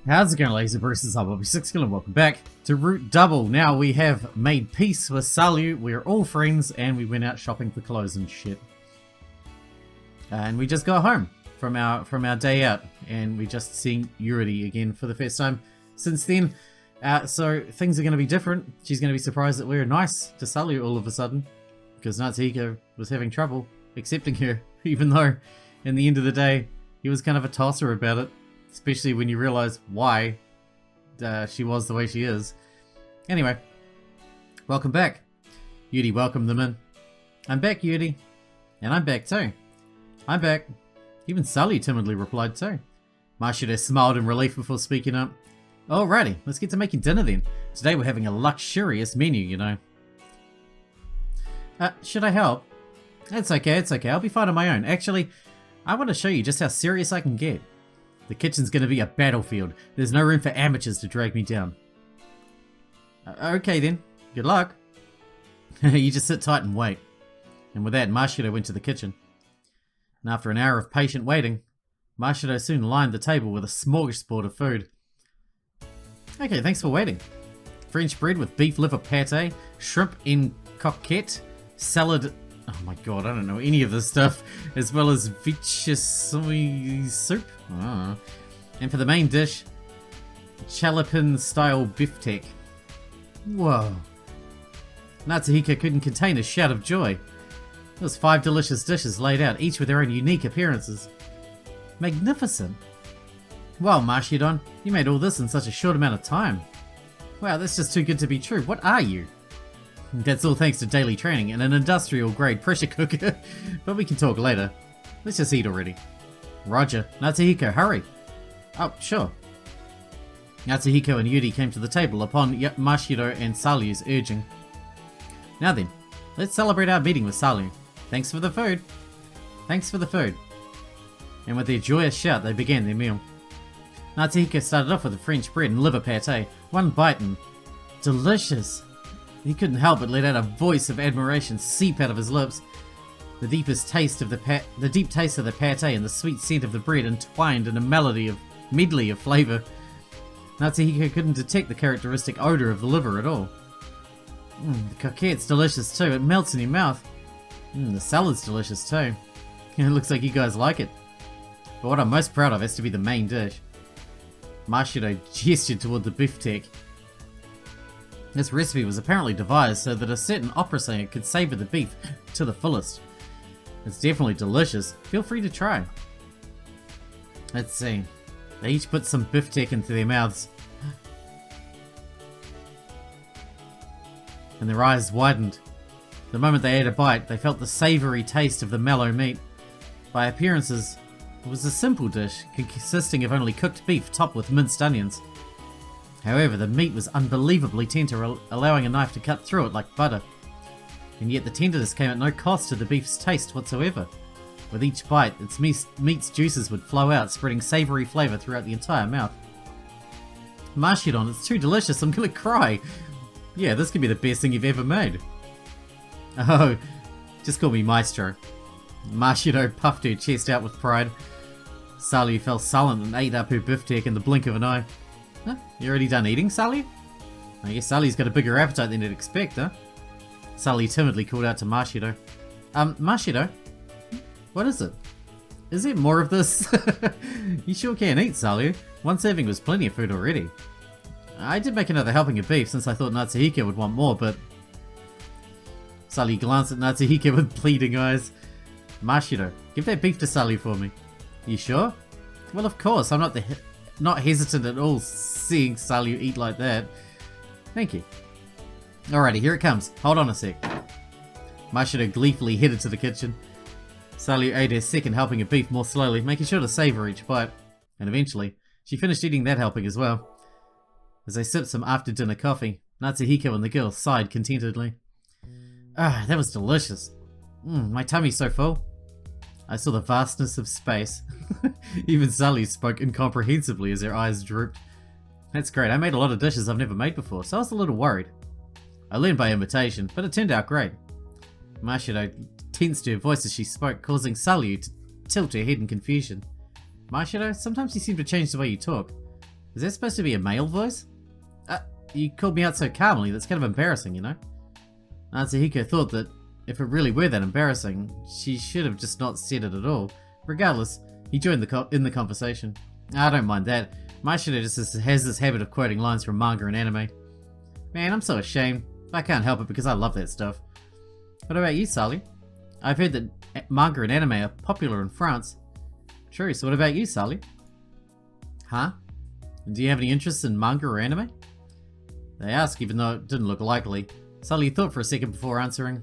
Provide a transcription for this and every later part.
How's it going, ladies and bruises? I'm Bobby Sixkilla and welcome back to Root Double. Now we have made peace with Salu, we're all friends, and we went out shopping for clothes and shit. And we just got home from our day out, and we just seen Yuri again for the first time since then. So things are going to be different. She's going to be surprised that we're nice to Salu all of a sudden, because Natsuhiko was having trouble accepting her, even though in the end of the day he was kind of a tosser about it. Especially when you realize why she was the way she is. Anyway, welcome back. Yuri welcomed them in. I'm back, Yuri. And I'm back too. I'm back. Even Sully timidly replied too. Mashido smiled in relief before speaking up. Alrighty, let's get to making dinner then. Today we're having a luxurious menu, you know. Should I help? It's okay, I'll be fine on my own. Actually, I want to show you just how serious I can get. The kitchen's gonna be a battlefield. There's no room for amateurs to drag me down. Okay then. Good luck. You just sit tight and wait. And with that, Mashido went to the kitchen. And after an hour of patient waiting, Mashido soon lined the table with a smorgasbord of food. Okay, thanks for waiting. French bread with beef liver pate, shrimp en coquette, salad... Oh my god, I don't know any of this stuff. As well as vichyssoy soup. Oh. And for the main dish, Chalapin style beefsteak. Whoa. Natsuhiko couldn't contain a shout of joy. There was 5 delicious dishes laid out, each with their own unique appearances. Magnificent. Wow, Mashidon, you made all this in such a short amount of time. Wow, that's just too good to be true. What are you? That's all thanks to daily training and an industrial-grade pressure cooker. But we can talk later. Let's just eat already. Roger. Natsuhiko, hurry. Oh, sure. Natsuhiko and Yuri came to the table upon Mashido and Salu's urging. Now then, let's celebrate our meeting with Salu. Thanks for the food. Thanks for the food. And with their joyous shout, they began their meal. Natsuhiko started off with the French bread and liver pate. One bite and... delicious! He couldn't help but let out a voice of admiration seep out of his lips. The deep taste of the pate and the sweet scent of the bread entwined in a medley of flavour. Natsuhiko couldn't detect the characteristic odour of the liver at all. The coquette's delicious too, it melts in your mouth. The salad's delicious too. It looks like you guys like it. But what I'm most proud of has to be the main dish. Mashido gestured toward the beefsteak. This recipe was apparently devised so that a certain opera singer could savour the beef to the fullest. It's definitely delicious. Feel free to try. Let's see. They each put some beefsteak into their mouths. And their eyes widened. The moment they ate a bite, they felt the savoury taste of the mellow meat. By appearances, it was a simple dish consisting of only cooked beef topped with minced onions. However, the meat was unbelievably tender, allowing a knife to cut through it like butter. And yet the tenderness came at no cost to the beef's taste whatsoever. With each bite, its meat's juices would flow out, spreading savoury flavour throughout the entire mouth. Mashidon, it's too delicious, I'm gonna cry! Yeah, this could be the best thing you've ever made. Oh, just call me Maestro. Mashido puffed her chest out with pride. Salu fell sullen and ate up her beefsteak in the blink of an eye. Huh? You already done eating, Sully? I guess Sully's got a bigger appetite than you'd expect, huh? Sully timidly called out to Mashido. Mashido? What is it? Is there more of this? You sure can eat, Sully. One serving was plenty of food already. I did make another helping of beef since I thought Natsuhiko would want more, but... Sully glanced at Natsuhiko with pleading eyes. Mashido, give that beef to Sully for me. You sure? Well, of course, I'm not hesitant at all seeing Salu eat like that. Thank you. Alrighty, here it comes. Hold on a sec. Mashido gleefully headed to the kitchen. Salu ate her second helping of beef more slowly, making sure to savour each bite. And eventually, she finished eating that helping as well. As they sipped some after-dinner coffee, Natsuhiko and the girl sighed contentedly. Ah, that was delicious. My tummy's so full. I saw the vastness of space. Even Sully spoke incomprehensibly as her eyes drooped. That's great, I made a lot of dishes I've never made before, so I was a little worried. I learned by imitation, but it turned out great. Mashido tensed her voice as she spoke, causing Sully to tilt her head in confusion. Mashido, sometimes you seem to change the way you talk. Is that supposed to be a male voice? You called me out so calmly, that's kind of embarrassing, you know? Natsuhiko thought that if it really were that embarrassing, she should have just not said it at all. Regardless, he joined in the conversation. I don't mind that. Mashiro just has this habit of quoting lines from manga and anime. Man, I'm so ashamed. I can't help it because I love that stuff. What about you, Sally? I've heard that manga and anime are popular in France. True, so what about you, Sally? Huh? Do you have any interest in manga or anime? They asked, even though it didn't look likely. Sully thought for a second before answering.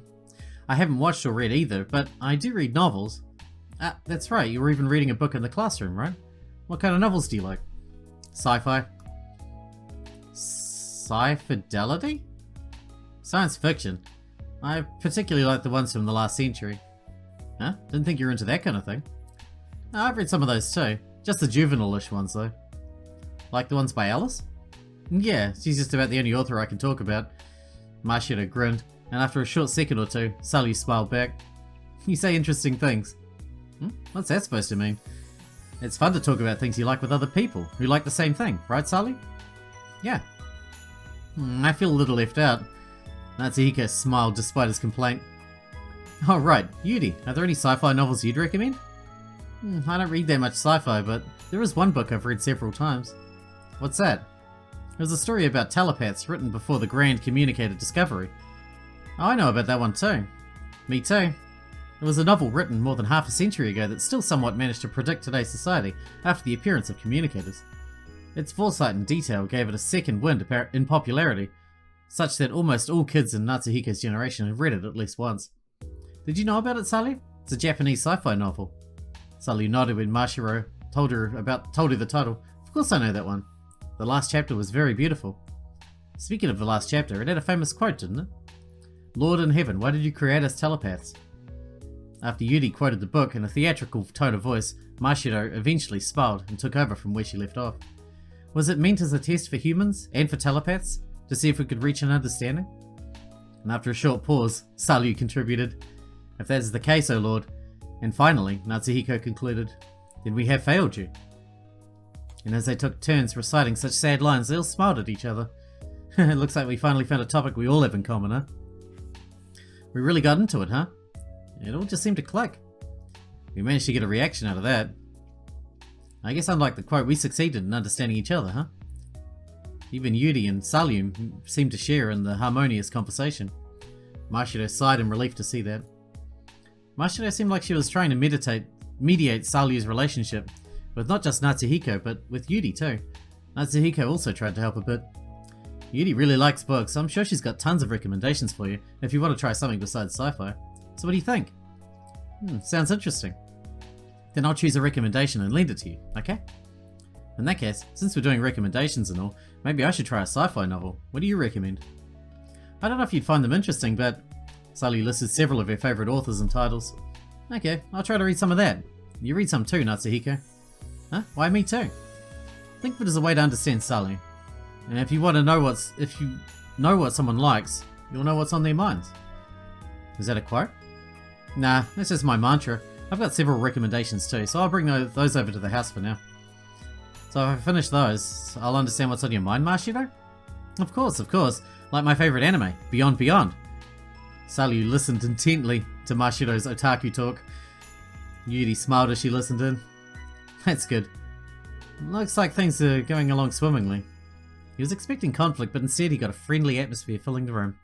I haven't watched or read either, but I do read novels. That's right, you were even reading a book in the classroom, right? What kind of novels do you like? Sci-fi? Sci-fidelity? Science fiction. I particularly like the ones from the last century. Huh? Didn't think you were into that kind of thing. I've read some of those too. Just the juvenile-ish ones though. Like the ones by Alice? Yeah, she's just about the only author I can talk about. Mashiro grinned, and after a short second or two, Sully smiled back. You say interesting things. What's that supposed to mean? It's fun to talk about things you like with other people who like the same thing, right, Sully? Yeah. I feel a little left out. Natsuhiko smiled despite his complaint. Oh right, Yuri, are there any sci-fi novels you'd recommend? I don't read that much sci-fi, but there is one book I've read several times. What's that? It was a story about telepaths written before the grand communicator discovery. Oh, I know about that one too. Me too. It was a novel written more than half a century ago that still somewhat managed to predict today's society after the appearance of communicators. Its foresight and detail gave it a second wind in popularity, such that almost all kids in Natsuhiko's generation have read it at least once. Did you know about it, Sully? It's a Japanese sci-fi novel. Sully nodded when Mashiro told her the title. Of course I know that one. The last chapter was very beautiful. Speaking of the last chapter, it had a famous quote, didn't it? Lord in heaven, why did you create us telepaths? After Yuri quoted the book in a theatrical tone of voice, Mashiro eventually smiled and took over from where she left off. Was it meant as a test for humans and for telepaths, to see if we could reach an understanding? And after a short pause, Salu contributed, If that is the case, O Lord. And finally, Natsuhiko concluded, Then we have failed you. And as they took turns reciting such sad lines, they all smiled at each other. It looks like we finally found a topic we all have in common, huh? We really got into it, huh? It all just seemed to click. We managed to get a reaction out of that. I guess unlike the quote, we succeeded in understanding each other, huh? Even Yuri and Salyum seemed to share in the harmonious conversation. Mashiro sighed in relief to see that. Mashiro seemed like she was trying to mediate Salyu's relationship with not just Natsuhiko, but with Yuri too. Natsuhiko also tried to help a bit. Yuri really likes books, I'm sure she's got tons of recommendations for you if you want to try something besides sci-fi. So what do you think? Sounds interesting. Then I'll choose a recommendation and lend it to you, okay? In that case, since we're doing recommendations and all, maybe I should try a sci-fi novel. What do you recommend? I don't know if you'd find them interesting, but Sully listed several of her favourite authors and titles. Okay, I'll try to read some of that. You read some too, Natsuhiko. Huh? Why me too? Think of it as a way to understand Sully. And if you know what someone likes, you'll know what's on their minds. Is that a quote? Nah, that's just my mantra. I've got several recommendations too, so I'll bring those over to the house for now. So if I finish those, I'll understand what's on your mind, Mashiro? Of course. Like my favourite anime, Beyond Beyond. Sully listened intently to Mashiro's otaku talk. Yuri smiled as she listened in. That's good. Looks like things are going along swimmingly. He was expecting conflict, but instead he got a friendly atmosphere filling the room.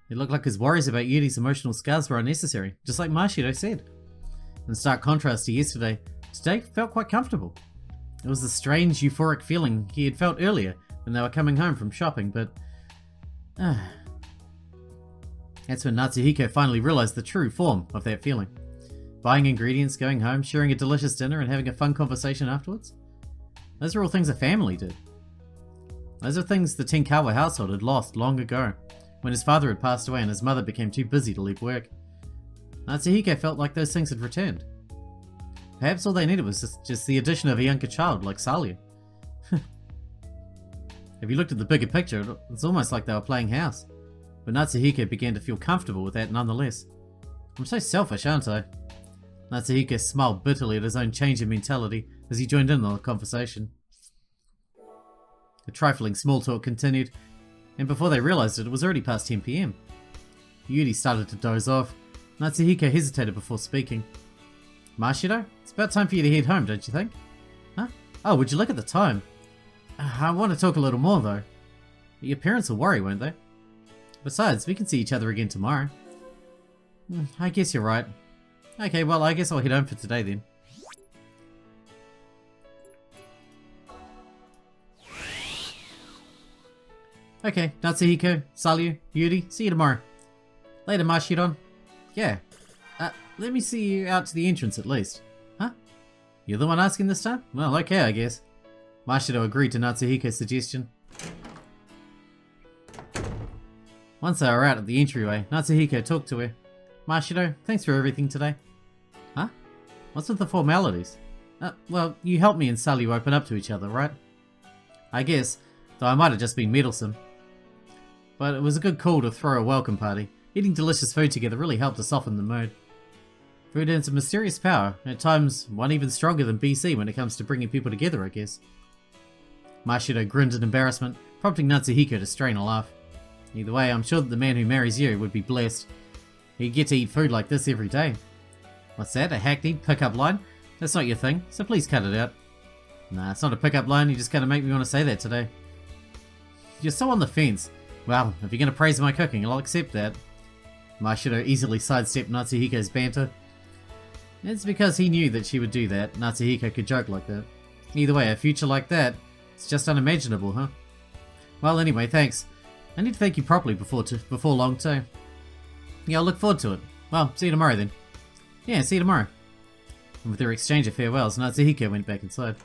It looked like his worries about Yuri's emotional scars were unnecessary, just like Mashiro said. In stark contrast to yesterday, today felt quite comfortable. It was the strange euphoric feeling he had felt earlier when they were coming home from shopping, but... That's when Natsuhiko finally realised the true form of that feeling. Buying ingredients, going home, sharing a delicious dinner and having a fun conversation afterwards. Those are all things a family did. Those are things the Tenkawa household had lost long ago, when his father had passed away and his mother became too busy to leave work. Natsuhiko felt like those things had returned. Perhaps all they needed was just the addition of a younger child like Salia. If you looked at the bigger picture, it's almost like they were playing house. But Natsuhiko began to feel comfortable with that nonetheless. I'm so selfish, aren't I? Natsuhiko smiled bitterly at his own change in mentality as he joined in on the conversation. The trifling small talk continued, and before they realized it, it was already past 10 p.m. Yuri started to doze off. Natsuhiko hesitated before speaking. Mashido, it's about time for you to head home, don't you think? Huh? Oh, would you look at the time? I want to talk a little more, though. Your parents will worry, won't they? Besides, we can see each other again tomorrow. I guess you're right. Okay, well, I guess I'll head home for today then. Okay, Natsuhiko, Salyu, Yuri, see you tomorrow. Later, Mashidon. Yeah. Let me see you out to the entrance at least. Huh? You're the one asking this time? Well, okay, I guess. Mashido agreed to Natsuhiko's suggestion. Once they were out at the entryway, Natsuhiko talked to her. Mashido, thanks for everything today. Huh? What's with the formalities? Well, you helped me and Salyu open up to each other, right? I guess, though I might have just been meddlesome. But it was a good call to throw a welcome party. Eating delicious food together really helped to soften the mood. Food has a mysterious power, at times one even stronger than BC when it comes to bringing people together, I guess. Mashido grinned in embarrassment, prompting Natsuhiko to strain a laugh. Either way, I'm sure that the man who marries you would be blessed. He'd get to eat food like this every day. What's that, a hackneyed pickup line? That's not your thing, so please cut it out. Nah, it's not a pickup line, you just gotta make me want to say that today. You're so on the fence. Well, if you're gonna praise my cooking, I'll accept that. Mashido easily sidestepped Natsuhiko's banter. It's because he knew that she would do that. Natsuhiko could joke like that. Either way, a future like that, it's just unimaginable, huh? Well, anyway, thanks. I need to thank you properly before long, too. Yeah, I'll look forward to it. Well, see you tomorrow then. Yeah, see you tomorrow. And with their exchange of farewells, Natsuhiko went back inside.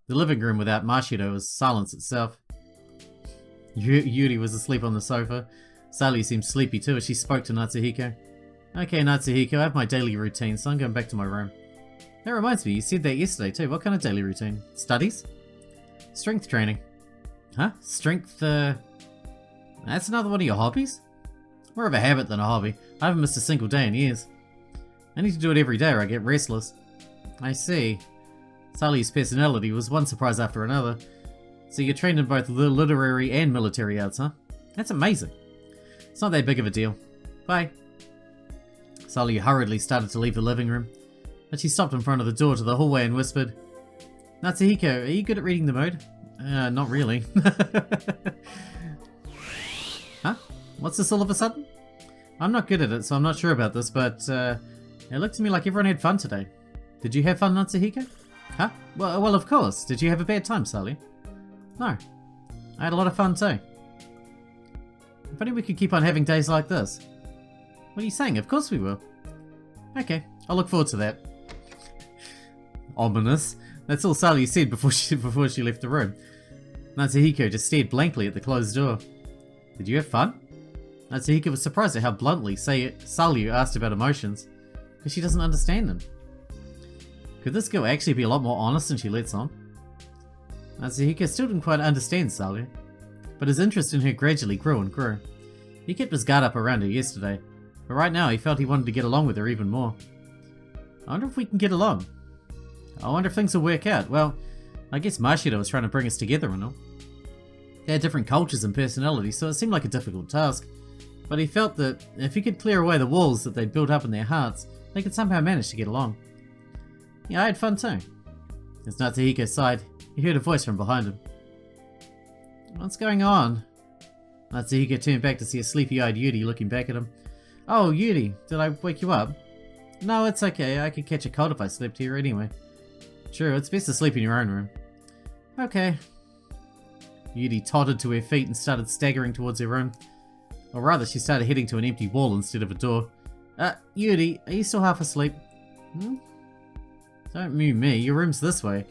The living room without Mashido was silence itself. Yuri was asleep on the sofa. Salyu seemed sleepy too as she spoke to Natsuhiko. Okay, Natsuhiko, I have my daily routine, so I'm going back to my room. That reminds me, you said that yesterday too. What kind of daily routine? Studies? Strength training. Huh? Strength, That's another one of your hobbies? More of a habit than a hobby. I haven't missed a single day in years. I need to do it every day or I get restless. I see. Salyu's personality was one surprise after another. So you're trained in both the literary and military arts, huh? That's amazing. It's not that big of a deal. Bye. Salyu hurriedly started to leave the living room, but she stopped in front of the door to the hallway and whispered, Natsuhiko, are you good at reading the mood? Not really. Huh? What's this all of a sudden? I'm not good at it, so I'm not sure about this, but it looked to me like everyone had fun today. Did you have fun, Natsuhiko? Huh? Well, of course. Did you have a bad time, Salyu? No. I had a lot of fun too. If only we could keep on having days like this. What are you saying? Of course we will. Okay, I'll look forward to that. Ominous. That's all Salyu said before she left the room. Natsuhiko just stared blankly at the closed door. Did you have fun? Natsuhiko was surprised at how bluntly Salyu asked about emotions, because she doesn't understand them. Could this girl actually be a lot more honest than she lets on? Natsuhiko still didn't quite understand Salyu, but his interest in her gradually grew and grew. He kept his guard up around her yesterday, but right now he felt he wanted to get along with her even more. I wonder if we can get along. I wonder if things will work out. Well, I guess Mashido was trying to bring us together and all. They had different cultures and personalities, so it seemed like a difficult task. But he felt that if he could clear away the walls that they'd built up in their hearts, they could somehow manage to get along. Yeah, I had fun too. As Natsuhiko sighed, he heard a voice from behind him. What's going on? Natsuhiko turned back to see a sleepy-eyed Yuri looking back at him. Oh, Yuri, did I wake you up? No, it's okay. I could catch a cold if I slept here anyway. True, it's best to sleep in your own room. Okay. Yuri tottered to her feet and started staggering towards her room. Or rather, she started heading to an empty wall instead of a door. Yuri, are you still half asleep? Hmm? Don't move me, your room's this way.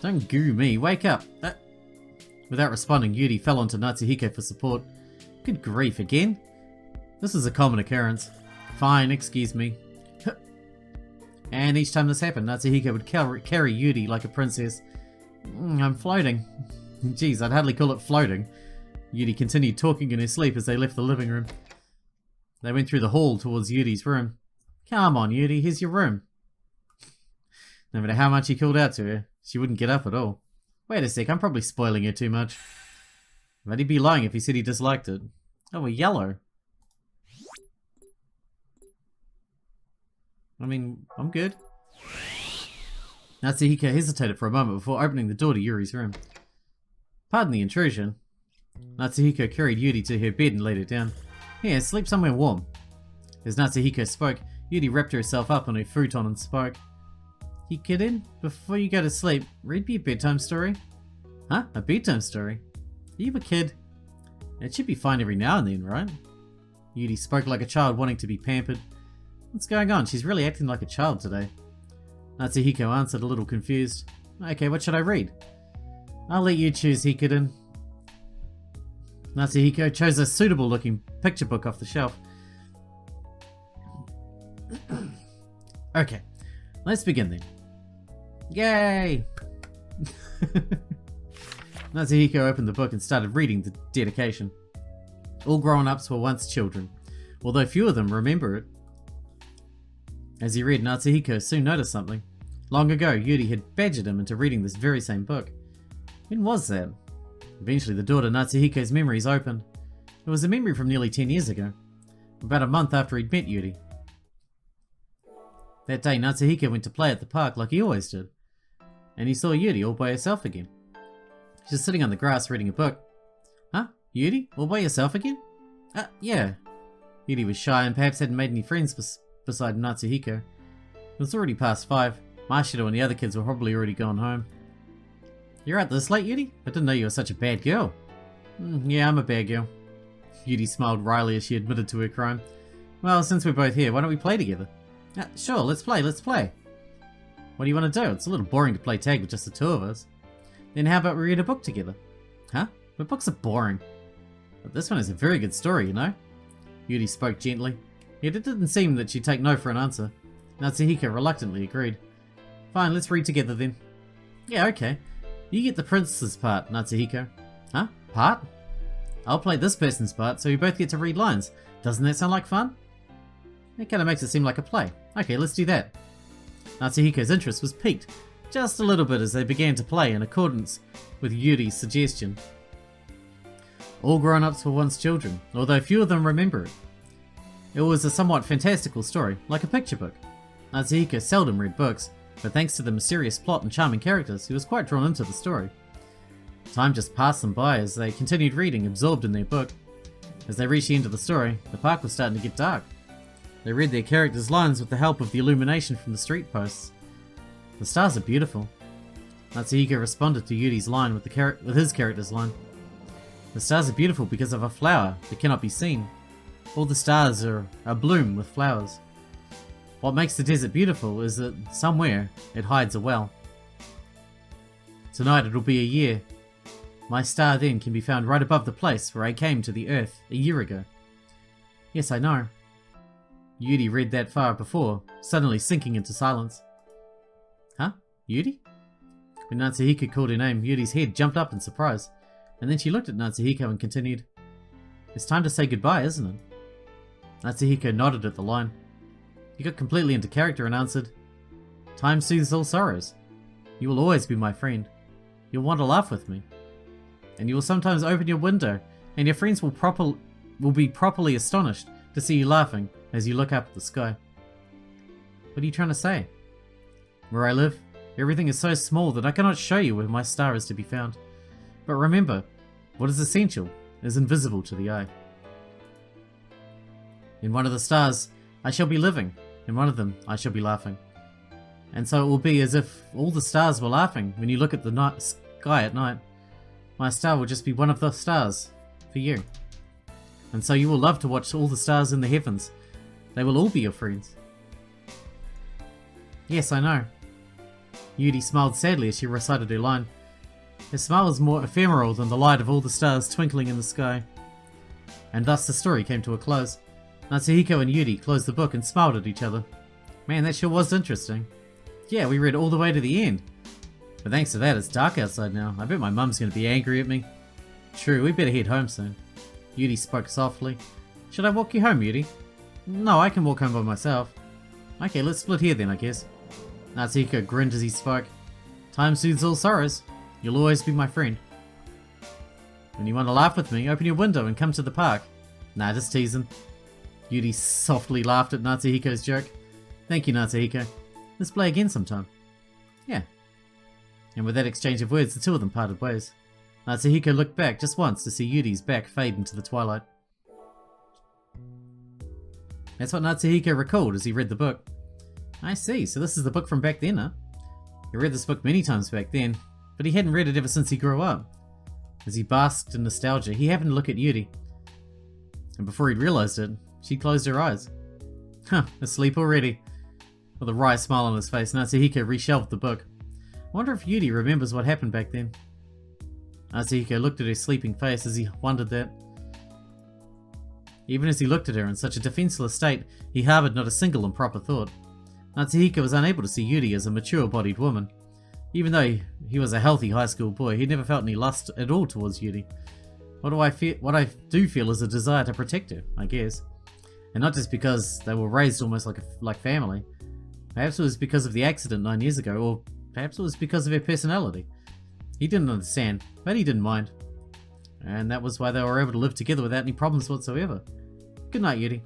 Don't goo me, wake up! Without responding, Yuri fell onto Natsuhiko for support. Good grief, again? This is a common occurrence. Fine, excuse me. And each time this happened, Natsuhiko would carry Yuri like a princess. I'm floating. Geez, I'd hardly call it floating. Yuri continued talking in her sleep as they left the living room. They went through the hall towards Yudi's room. Come on, Yudi, here's your room. No matter how much he called out to her, she wouldn't get up at all. Wait a sec, I'm probably spoiling her too much. But he'd be lying if he said he disliked it. Oh, a yellow. I mean, I'm good. Natsuhiko hesitated for a moment before opening the door to Yuri's room. Pardon the intrusion. Natsuhiko carried Yuri to her bed and laid her down. Here, sleep somewhere warm. As Natsuhiko spoke, Yuri wrapped herself up on her futon and spoke. Hikiden, before you go to sleep, read me a bedtime story. Huh? A bedtime story? Are you a kid? It should be fine every now and then, right? Yuri spoke like a child wanting to be pampered. What's going on? She's really acting like a child today. Natsuhiko answered, a little confused. Okay, what should I read? I'll let you choose, Hikiden. Natsuhiko chose a suitable looking picture book off the shelf. Okay, let's begin then. Yay! Natsuhiko opened the book and started reading the dedication. All grown-ups were once children, although few of them remember it. As he read, Natsuhiko soon noticed something. Long ago, Yuri had badgered him into reading this very same book. When was that? Eventually, the door to Natsuhiko's memories opened. It was a memory from nearly 10 years ago, about a month after he'd met Yuri. That day, Natsuhiko went to play at the park like he always did, and he saw Yuri all by herself again. She was sitting on the grass reading a book. Huh? Yuri? All by yourself again? Yeah. Yuri was shy and perhaps hadn't made any friends beside Natsuhiko. It was already past 5. Mashido and the other kids were probably already gone home. You're out this late, Yuri? I didn't know you were such a bad girl. Yeah, I'm a bad girl. Yuri smiled wryly as she admitted to her crime. Well, since we're both here, why don't we play together? Sure, let's play. What do you want to do? It's a little boring to play tag with just the two of us. Then how about we read a book together? Huh? But books are boring. But this one is a very good story, you know? Yuri spoke gently. Yet it didn't seem that she'd take no for an answer. Natsuhiko reluctantly agreed. Fine, let's read together then. Yeah, okay. You get the princess's part, Natsuhiko. Huh? Part? I'll play this person's part, so we both get to read lines. Doesn't that sound like fun? That kind of makes it seem like a play. Okay, let's do that. Natsuhiko's interest was piqued, just a little bit as they began to play in accordance with Yuri's suggestion. All grown-ups were once children, although few of them remember it. It was a somewhat fantastical story, like a picture book. Natsuhiko seldom read books, but thanks to the mysterious plot and charming characters, he was quite drawn into the story. Time just passed them by as they continued reading, absorbed in their book. As they reached the end of the story, the park was starting to get dark. They read their characters' lines with the help of the illumination from the street posts. The stars are beautiful. Natsuhiko responded to Yuri's line with his character's line. The stars are beautiful because of a flower that cannot be seen. All the stars are abloom with flowers. What makes the desert beautiful is that somewhere it hides a well. Tonight it'll be a year. My star then can be found right above the place where I came to the earth a year ago. Yes, I know. Yuri read that far before, suddenly sinking into silence. Huh? Yuri? When Natsuhiko called her name, Yuri's head jumped up in surprise, and then she looked at Natsuhiko and continued, It's time to say goodbye, isn't it? Natsuhiko nodded at the line. He got completely into character and answered, Time soothes all sorrows. You will always be my friend. You'll want to laugh with me. And you will sometimes open your window, and your friends will be properly astonished to see you laughing as you look up at the sky. What are you trying to say? Where I live, everything is so small that I cannot show you where my star is to be found. But remember, what is essential is invisible to the eye. In one of the stars, I shall be living. In one of them, I shall be laughing. And so it will be as if all the stars were laughing when you look at the sky at night. My star will just be one of the stars for you. And so you will love to watch all the stars in the heavens. They will all be your friends. Yes, I know. Yuri smiled sadly as she recited her line. Her smile was more ephemeral than the light of all the stars twinkling in the sky. And thus the story came to a close. Natsuhiko and Yuri closed the book and smiled at each other. Man, that sure was interesting. Yeah, we read all the way to the end. But thanks to that, it's dark outside now. I bet my mum's going to be angry at me. True, we better head home soon. Yuri spoke softly. Should I walk you home, Yuri? No, I can walk home by myself. Okay, let's split here then, I guess. Natsuhiko grinned as he spoke. Time soothes all sorrows. You'll always be my friend. When you want to laugh with me, open your window and come to the park. Nah, just teasing. Yuri softly laughed at Natsuhiko's joke. Thank you, Natsuhiko. Let's play again sometime. Yeah. And with that exchange of words, the two of them parted ways. Natsuhiko looked back just once to see Yuri's back fade into the twilight. That's what Natsuhiko recalled as he read the book. I see, so this is the book from back then, huh? He read this book many times back then, but he hadn't read it ever since he grew up. As he basked in nostalgia, he happened to look at Yuri. And before he'd realized it, she closed her eyes. Huh, asleep already. With a wry smile on his face, Natsuhiko reshelved the book. I wonder if Yuri remembers what happened back then. Natsuhiko looked at her sleeping face as he wondered that. Even as he looked at her in such a defenseless state, he harbored not a single improper thought. Natsuhiko was unable to see Yuri as a mature-bodied woman. Even though he was a healthy high school boy, he never felt any lust at all towards Yuri. What I do feel is a desire to protect her, I guess. And not just because they were raised almost like family. Perhaps it was because of the accident 9 years ago, or perhaps it was because of her personality. He didn't understand, but he didn't mind. And that was why they were able to live together without any problems whatsoever. Good night, Yuri.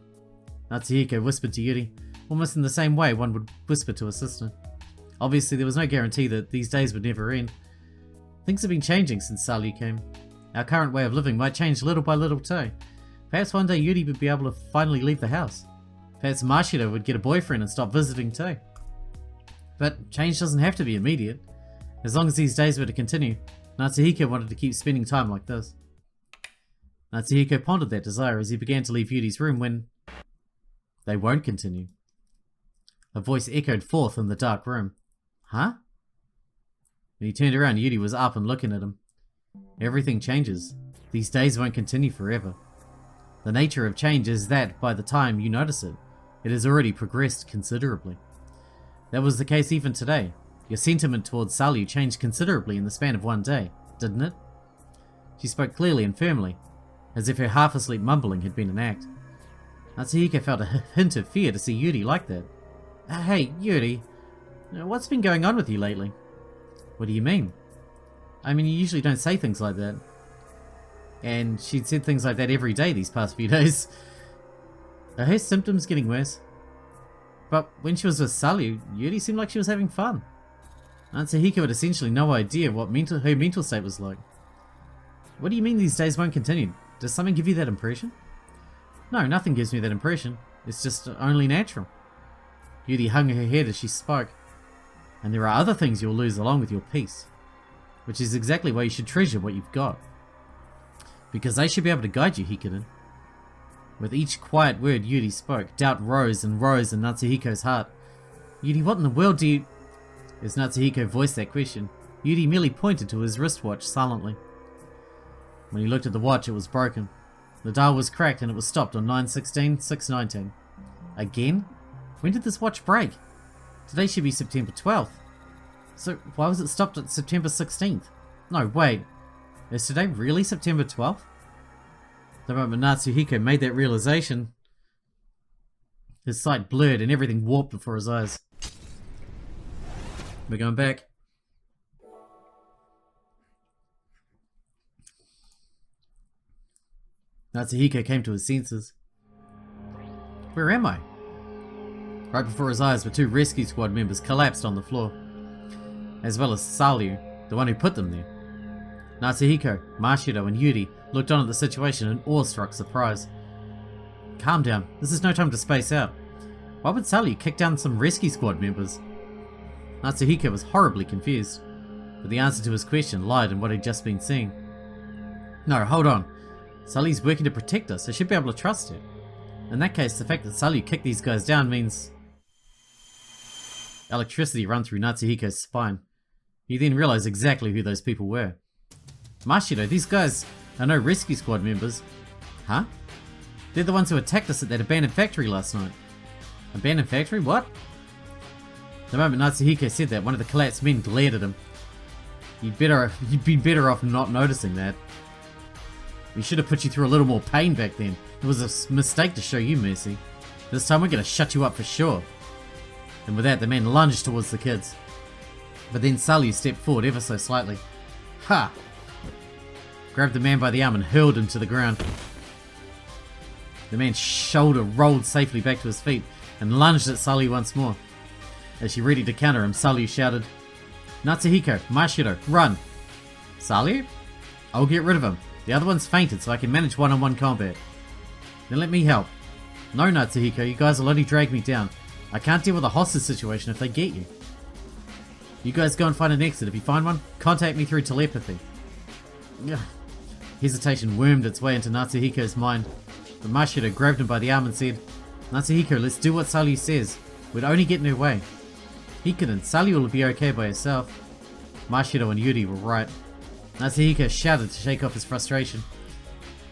Natsuhiko whispered to Yuri, almost in the same way one would whisper to a sister. Obviously, there was no guarantee that these days would never end. Things have been changing since Sally came. Our current way of living might change little by little too. Perhaps one day Yuri would be able to finally leave the house. Perhaps Mashiro would get a boyfriend and stop visiting too. But change doesn't have to be immediate. As long as these days were to continue, Natsuhiko wanted to keep spending time like this. Natsuhiko pondered that desire as he began to leave Yuri's room when... They won't continue. A voice echoed forth in the dark room. Huh? When he turned around, Yuri was up and looking at him. Everything changes. These days won't continue forever. The nature of change is that by the time you notice it, it has already progressed considerably. That was the case even today. Your sentiment towards Salu changed considerably in the span of one day, didn't it? She spoke clearly and firmly, as if her half-asleep mumbling had been an act. Natsuhiko felt a hint of fear to see Yuri like that. Hey, Yuri, what's been going on with you lately? What do you mean? I mean, you usually don't say things like that. And she'd said things like that every day these past few days. Are her symptoms getting worse? But when she was with Salu, Yuri seemed like she was having fun. Natsuhiko had essentially no idea what her mental state was like. What do you mean these days won't continue? Does something give you that impression? No, nothing gives me that impression. It's just only natural. Yuri hung her head as she spoke. And there are other things you'll lose along with your peace. Which is exactly why you should treasure what you've got. Because they should be able to guide you, Hikarin. With each quiet word Yuri spoke, doubt rose and rose in Natsuhiko's heart. Yuri, what in the world do you... As Natsuhiko voiced that question, Yuri merely pointed to his wristwatch silently. When he looked at the watch, it was broken. The dial was cracked and it was stopped on 9/16/6/19. Again? When did this watch break? Today should be September 12th. So why was it stopped at September 16th? No, wait. Is today really September 12th? The moment Natsuhiko made that realization, his sight blurred and everything warped before his eyes. We're going back. Natsuhiko came to his senses. Where am I? Right before his eyes were two rescue squad members collapsed on the floor, as well as Salu, the one who put them there. Natsuhiko, Mashiro and Yuri looked on at the situation in awestruck surprise. Calm down, this is no time to space out. Why would Salu kick down some rescue squad members? Natsuhiko was horribly confused, but the answer to his question lied in what he'd just been seeing. No, hold on. Sully's working to protect us, I should be able to trust her. In that case, the fact that Sully kicked these guys down means... Electricity ran through Natsuhiko's spine. He then realized exactly who those people were. Mashiro, these guys are no rescue squad members. Huh? They're the ones who attacked us at that abandoned factory last night. Abandoned factory? What? The moment Natsuhiko said that, one of the collapsed men glared at him. You'd been better off not noticing that. We should have put you through a little more pain back then. It was a mistake to show you mercy. This time we're gonna shut you up for sure. And with that, the man lunged towards the kids. But then Sully stepped forward ever so slightly. Ha! Grabbed the man by the arm and hurled him to the ground. The man's shoulder rolled safely back to his feet and lunged at Sully once more. As she ready to counter him, Sully shouted, "Natsuhiko, Mashiro, run!" "Sully? I'll get rid of him. The other one's fainted so I can manage one-on-one combat." "Then let me help." "No, Natsuhiko, you guys will only drag me down. I can't deal with a hostage situation if they get you." "You guys go and find an exit. If you find one, contact me through telepathy." Ugh. Hesitation wormed its way into Natsuhiko's mind, but Mashiro grabbed him by the arm and said, "Natsuhiko, let's do what Sully says. We'd only get in her way." "Hikaden, Sully will be okay by herself." Mashiro and Yuri were right. Natsuhiko shouted to shake off his frustration.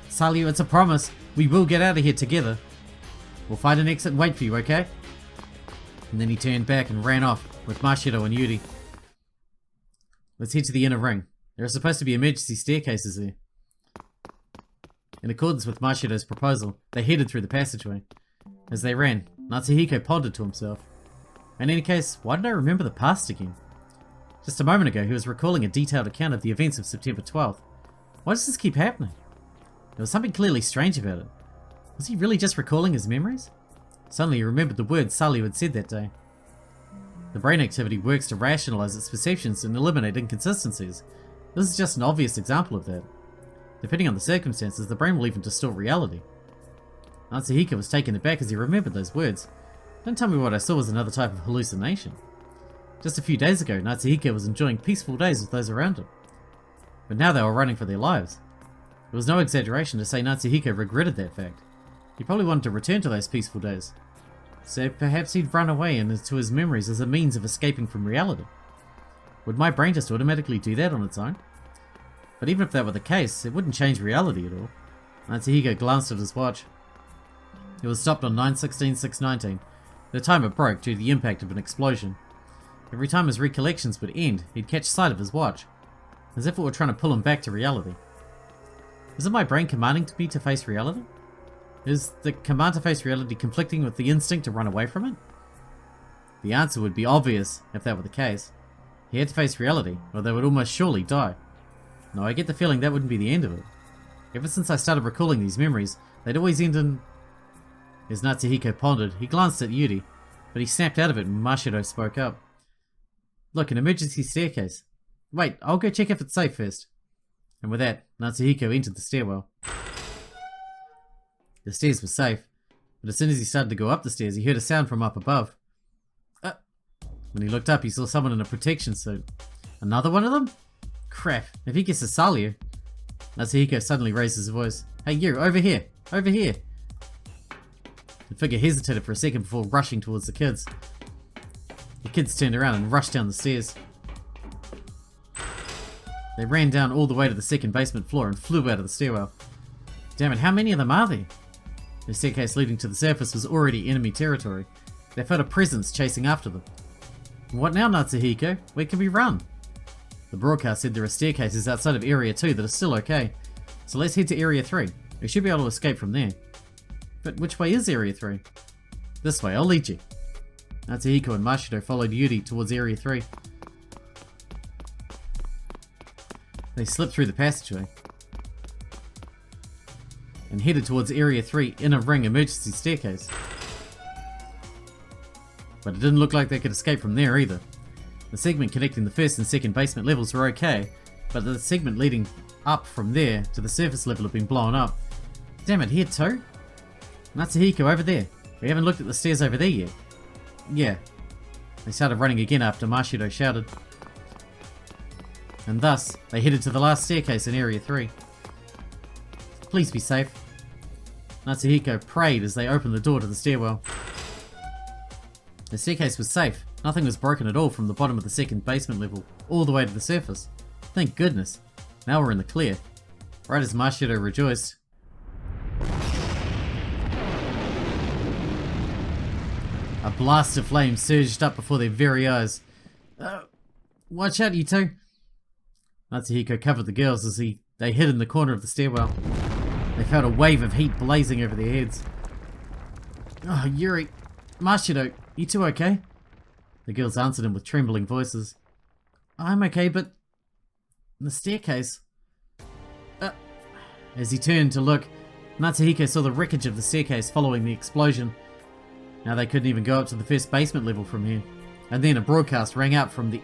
"Sully, it's a promise. We will get out of here together. We'll find an exit and wait for you, okay?" And then he turned back and ran off with Mashiro and Yuri. "Let's head to the inner ring. There are supposed to be emergency staircases there." In accordance with Mashiro's proposal, they headed through the passageway. As they ran, Natsuhiko pondered to himself. In any case, why did I remember the past again? Just a moment ago, he was recalling a detailed account of the events of September 12th. Why does this keep happening? There was something clearly strange about it. Was he really just recalling his memories? Suddenly he remembered the words Sully had said that day. The brain activity works to rationalize its perceptions and eliminate inconsistencies. This is just an obvious example of that. Depending on the circumstances, the brain will even distort reality. Natsuhiko was taken aback as he remembered those words. Don't tell me what I saw was another type of hallucination. Just a few days ago, Natsuhiko was enjoying peaceful days with those around him. But now they were running for their lives. It was no exaggeration to say Natsuhiko regretted that fact. He probably wanted to return to those peaceful days. So perhaps he'd run away into his memories as a means of escaping from reality. Would my brain just automatically do that on its own? But even if that were the case, it wouldn't change reality at all. Natsuhiko glanced at his watch. It was stopped on 9/16/619. The timer broke due to the impact of an explosion. Every time his recollections would end, he'd catch sight of his watch, as if it were trying to pull him back to reality. Is it my brain commanding me to face reality? Is the command to face reality conflicting with the instinct to run away from it? The answer would be obvious if that were the case. He had to face reality, or they would almost surely die. No, I get the feeling that wouldn't be the end of it. Ever since I started recalling these memories, they'd always end in... As Natsuhiko pondered, he glanced at Yuri, but he snapped out of it when Mashiro spoke up. "Look, an emergency staircase. Wait, I'll go check if it's safe first." And with that, Natsuhiko entered the stairwell. The stairs were safe, but as soon as he started to go up the stairs, he heard a sound from up above. When he looked up, he saw someone in a protection suit. Another one of them? Crap, if he gets a Salio. Natsuhiko suddenly raised his voice. "Hey you, over here! Over here!" The figure hesitated for a second before rushing towards the kids. The kids turned around and rushed down the stairs. They ran down all the way to the second basement floor and flew out of the stairwell. Damn it, how many of them are there? The staircase leading to the surface was already enemy territory. They felt a presence chasing after them. "What now, Natsuhiko? Where can we run?" The broadcast said there are staircases outside of Area 2 that are still okay. So let's head to Area 3. We should be able to escape from there. But which way is Area 3? This way, I'll lead you. Natsuhiko and Mashiro followed Yuri towards Area 3. They slipped through the passageway and headed towards Area 3 inner ring emergency staircase. But it didn't look like they could escape from there either. The segment connecting the first and second basement levels were okay, but the segment leading up from there to the surface level had been blown up. Damn it, here too? Natsuhiko, over there. We haven't looked at the stairs over there yet. Yeah. They started running again after Mashiro shouted. And thus, they headed to the last staircase in Area 3. Please be safe. Natsuhiko prayed as they opened the door to the stairwell. The staircase was safe. Nothing was broken at all from the bottom of the second basement level, all the way to the surface. Thank goodness. Now we're in the clear. Right as Mashiro rejoiced. A blast of flame surged up before their very eyes. Watch out, you two. Natsuhiko covered the girls as they hid in the corner of the stairwell. They felt a wave of heat blazing over their heads. Oh, Yuri. Mashiro, you two okay? The girls answered him with trembling voices. I'm okay, but... the staircase... As he turned to look, Natsuhiko saw the wreckage of the staircase following the explosion. Now they couldn't even go up to the first basement level from here. And then a broadcast rang out from the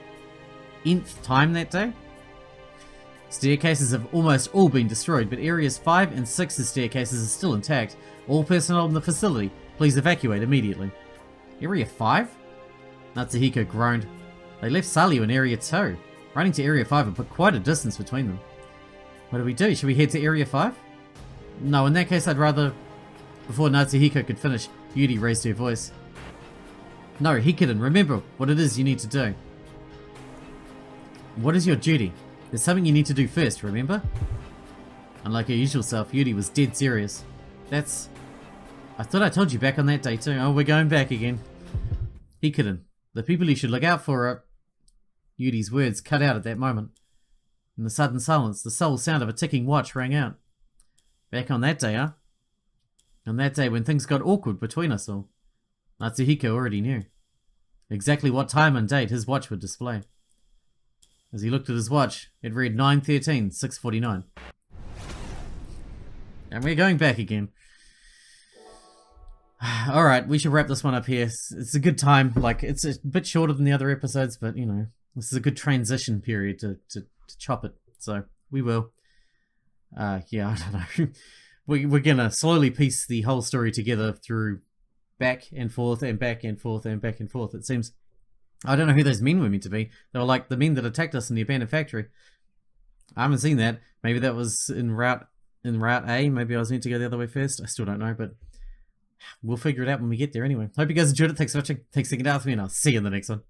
nth time that day. Staircases have almost all been destroyed, but areas 5 and 6's staircases are still intact. All personnel in the facility, please evacuate immediately. Area 5? Natsuhiko groaned. They left Salio in Area 2. Running to Area 5 would put quite a distance between them. What do we do? Should we head to Area 5? No, in that case I'd rather... Before Natsuhiko could finish, Yuri raised her voice. No, Hikiden, remember what it is you need to do. What is your duty? There's something you need to do first, remember? Unlike her usual self, Yuri was dead serious. That's... I thought I told you back on that day too. Oh, we're going back again. Hikiden, the people you should look out for are... Yuri's words cut out at that moment. In the sudden silence, the sole sound of a ticking watch rang out. Back on that day, huh? On that day when things got awkward between us all. Natsuhiko already knew exactly what time and date his watch would display. As he looked at his watch, it read 9:13, 6:49. And we're going back again. Alright, we should wrap this one up here. It's a good time. Like, it's a bit shorter than the other episodes, but, you know, this is a good transition period to chop it. So, we will. Yeah, I don't know. We're gonna slowly piece the whole story together through back and forth and back and forth and back and forth. It seems... I don't know who those men were meant to be. They were like the men that attacked us in the abandoned factory. I haven't seen that. Maybe that was in route A. Maybe I was meant to go the other way first. I still don't know, but we'll figure it out when we get there anyway. Hope you guys enjoyed it. Thanks for watching. Thanks for sticking out with me, and I'll see you in the next one.